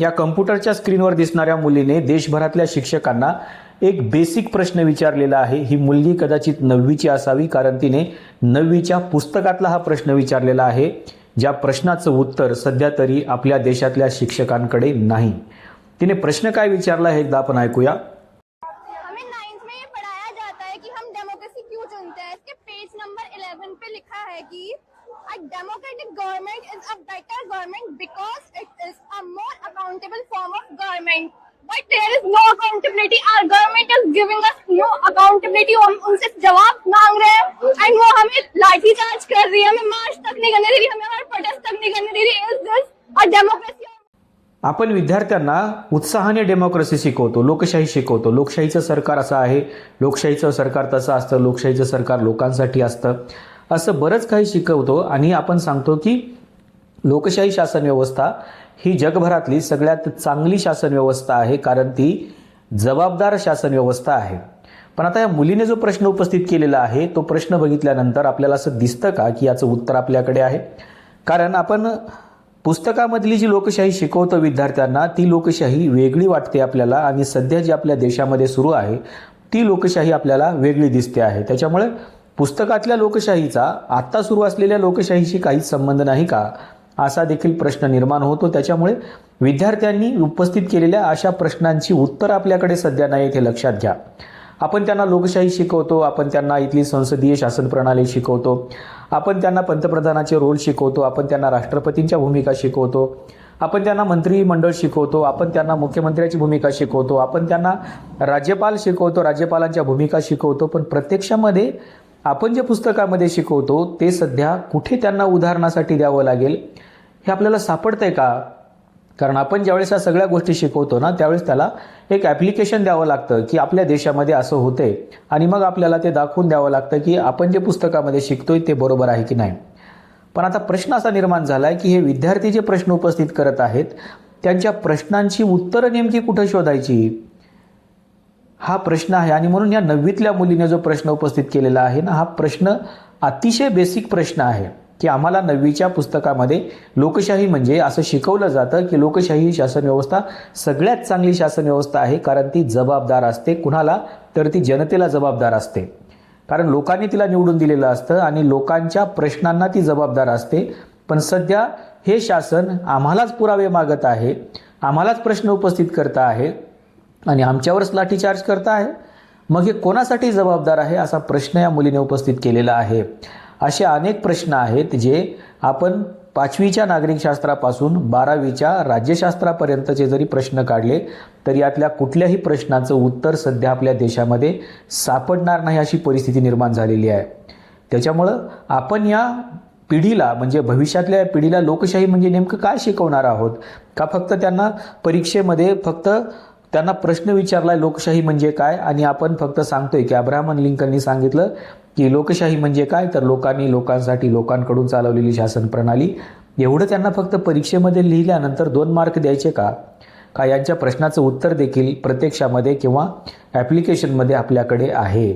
या कम्प्युटरच्या स्क्रीनवर दिसणाऱ्या मुलीने देशभरातल्या शिक्षकांना एक बेसिक प्रश्न विचारलेला आहे। ही मुलगी कदाचित 9वीची असावी, कारण तिने 9वीच्या पुस्तकातला हा प्रश्न विचारलेला आहे, ज्या प्रश्नाचं उत्तर सध्या तरी आपल्या देशातल्या शिक्षकांकडे नाही। तिने प्रश्न काय विचारला हे एकदा आपण ऐकूया। हमें 9th में ये पढ़ाया जाता है कि हम डेमोक्रेसी क्यों चुनते हैं। इसके पेज नंबर 11 पे लिखा है कि a democratic government is a better government because it is a more accountable form of government. But there is no accountability. Our government is giving us no accountability. हम उनसे जवाब मांग रहे हैं and वो हमें लाठी चार्ज कर रही है, हमें मार्च तक नहीं करने दे रही, हमें हमारा प्रोटेस्ट तक नहीं करने दे रही। Is this a democracy? आपण विद्यार्थ्यांना उत्साहाने डेमोक्रेसी शिकवतो, लोकशाही शिकवतो। लोकशाहीचं सरकार असं आहे, लोकशाहीचं सरकार तसं असतं, लोकशाहीचं सरकार लोकांसाठी असतं, असं बरंच काही शिकवतो। आणि आपण सांगतो की लोकशाही शासन व्यवस्था ही जगभरातली सगळ्यात चांगली शासन व्यवस्था आहे, कारण ती जबाबदार शासन व्यवस्था आहे। पण आता या मुलीने जो प्रश्न उपस्थित केलेला आहे तो प्रश्न बघितल्यानंतर आपल्याला असं दिसतं का की याचं उत्तर आपल्याकडे आहे? कारण आपण पुस्तकामधली जी लोकशाही शिकवतो विद्यार्थ्यांना, ती लोकशाही वेगळी वाटते आपल्याला, आणि सध्या जी आपल्या देशामध्ये सुरू आहे ती लोकशाही आपल्याला वेगळी दिसते आहे। त्याच्यामुळे पुस्तकातल्या लोकशाहीचा आता सुरू असलेल्या लोकशाहीशी काहीच संबंध नाही का, असा देखील प्रश्न निर्माण होतो। त्याच्यामुळे विद्यार्थ्यांनी उपस्थित केलेल्या अशा प्रश्नांची उत्तर आपल्याकडे सध्या नाही, हे लक्षात घ्या। आपण त्यांना लोकशाही शिकवतो, आपण त्यांना इथली संसदीय शासन प्रणाली शिकवतो, आपण त्यांना पंतप्रधानाचे रोल शिकवतो, आपण त्यांना राष्ट्रपतींच्या भूमिका शिकवतो, आपण त्यांना मंत्रिमंडळ शिकवतो, आपण त्यांना मुख्यमंत्र्याची भूमिका शिकवतो, आपण त्यांना राज्यपाल शिकवतो, राज्यपालांच्या भूमिका शिकवतो। पण प्रत्यक्षामध्ये आपण जे पुस्तकामध्ये शिकवतो ते सध्या कुठे त्यांना उदाहरणासाठी द्यावं लागेल हे आपल्याला सापडतंय का? कारण आपण ज्यावेळेस या सगळ्या गोष्टी शिकवतो ना, त्यावेळेस त्याला एक ॲप्लिकेशन द्यावं लागतं की आपल्या देशामध्ये असं होतंय, आणि मग आपल्याला ते दाखवून द्यावं लागतं की आपण जे पुस्तकामध्ये शिकतोय ते बरोबर आहे की नाही। पण आता प्रश्न असा निर्माण झाला आहे की हे विद्यार्थी जे प्रश्न उपस्थित करत आहेत त्यांच्या प्रश्नांची उत्तरं नेमकी कुठं शोधायची, हा प्रश्न आहे। आणि म्हणून या 9वीतल्या मुलीने जो प्रश्न उपस्थित केलेला आहे ना, हा प्रश्न अतिशय बेसिक प्रश्न आहे की आम्हाला 9वीच्या पुस्तकामध्ये लोकशाही म्हणजे असं शिकवलं जातं की लोकशाही ही शासन व्यवस्था सगळ्यात चांगली शासन व्यवस्था आहे, कारण ती जबाबदार असते। कुणाला? तर ती जनतेला जबाबदार असते, कारण लोकांनी तिला निवडून दिलेलं असतं आणि लोकांच्या प्रश्नांना ती जबाबदार असते। पण सध्या हे शासन आम्हालाच पुरावे मागत आहे, आम्हालाच प्रश्न उपस्थित करत आहे आणि आमच्यावरच लाठीचार्ज करत आहे। मग हे कोणासाठी जबाबदार आहे, असा प्रश्न या मुलीने उपस्थित केलेला आहे। असे अनेक प्रश्न आहेत जे आपण 5वीच्या नागरिकशास्त्रापासून 12वीच्या राज्यशास्त्रापर्यंतचे जरी प्रश्न काढले तर यातल्या कुठल्याही प्रश्नाचं उत्तर सध्या आपल्या देशामध्ये सापडणार नाही, अशी परिस्थिती निर्माण झालेली आहे। त्याच्यामुळं आपण या पिढीला, म्हणजे भविष्यातल्या पिढीला लोकशाही म्हणजे नेमकं काय शिकवणार आहोत? का फक्त त्यांना परीक्षेमध्ये फक्त त्यांना प्रश्न विचारलाय लोकशाही म्हणजे काय, आणि आपण फक्त सांगतोय की अब्राहम लिंकननी सांगितलं की लोकशाही म्हणजे काय, तर लोकांनी लोकांसाठी लोकांकडून चालवलेली शासन प्रणाली, एवढं त्यांना फक्त परीक्षेमध्ये लिहिल्यानंतर 2 मार्क द्यायचे का? का यांच्या प्रश्नाचं उत्तर देखील प्रत्यक्षामध्ये किंवा ॲप्लिकेशनमध्ये आपल्याकडे आहे?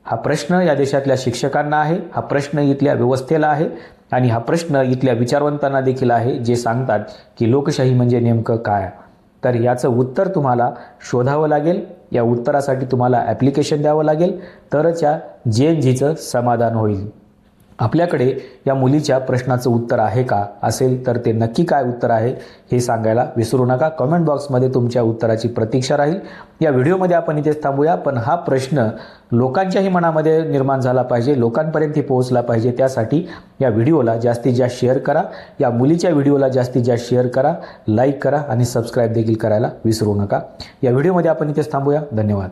हा प्रश्न या देशातल्या शिक्षकांना आहे, हा प्रश्न इथल्या व्यवस्थेला आहे, आणि हा प्रश्न इथल्या विचारवंतांना देखील आहे, जे सांगतात की लोकशाही म्हणजे नेमकं काय। तर याचं उत्तर तुम्हाला शोधावं लागेल, या उत्तरासाठी तुम्हाला ॲप्लिकेशन द्यावं लागेल, तरच या JNGचं समाधान होईल। आपल्याकडे या मुलीच्या प्रश्नाचं उत्तर आहे का? असेल तर ते नक्की काय उत्तर आहे हे सांगायला विसरू नका। कमेंट बॉक्समध्ये तुमच्या उत्तराची प्रतीक्षा राहील। या व्हिडिओमध्ये आपण इथेच थांबूया, पण हा प्रश्न लोकांच्याही मनामध्ये निर्माण झाला पाहिजे, लोकांपर्यंत पोहोचला पाहिजे, त्यासाठी या व्हिडिओला जास्तीत जास्त शेअर करा, या मुलीच्या व्हिडिओला जास्तीत जास्त शेअर करा, लाईक करा आणि सबस्क्राईब देखील करायला विसरू नका। या व्हिडिओमध्ये आपण इथेच थांबूया। धन्यवाद।